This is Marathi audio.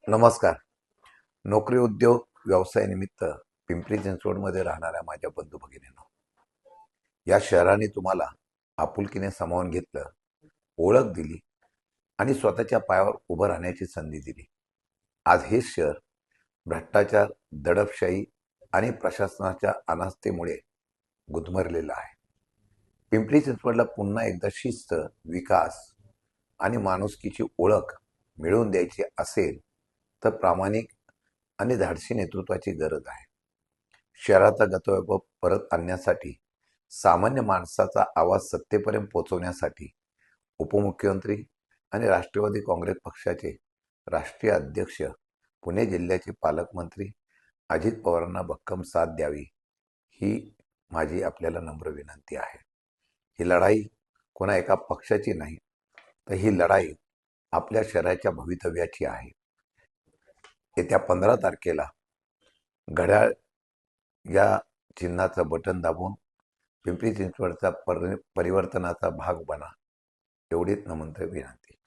नमस्कार. नोकरी, उद्योग, व्यवसायानिमित्त पिंपरी चिंचवडमध्ये राहणाऱ्या माझ्या बंधू भगिनींनो, या शहराने तुम्हाला आपुलकीने सामावून घेतलं, ओळख दिली आणि स्वतःच्या पायावर उभं राहण्याची संधी दिली. आज हे शहर भ्रष्टाचार, दडपशाही आणि प्रशासनाच्या अनास्थेमुळे गुदमरलेलं आहे. पिंपरी चिंचवडला पुन्हा एकदा शिस्त, विकास आणि माणुसकीची ओळख मिळवून द्यायची असेल तर प्रामाणिक आणि धाडसी नेतृत्वाची गरज आहे. शहराचा गतवैभव परत आणण्यासाठी, सामान्य माणसाचा आवाज सत्तेपर्यंत पोहोचवण्यासाठी उपमुख्यमंत्री आणि राष्ट्रवादी काँग्रेस पक्षाचे राष्ट्रीय अध्यक्ष, पुणे जिल्ह्याचे पालकमंत्री अजित पवारांना भक्कम साथ द्यावी, ही माझी आपल्याला नम्र विनंती आहे. ही लढाई कोणा एका पक्षाची नाही, तर ही लढाई आपल्या शहराच्या भवितव्याची आहे. येत्या 15 तारखेला घड्याळ या चिन्हाचं बटन दाबून पिंपरी चिंचवडचा परिवर्तनाचा भाग बना, एवढीच नम्र विनंती.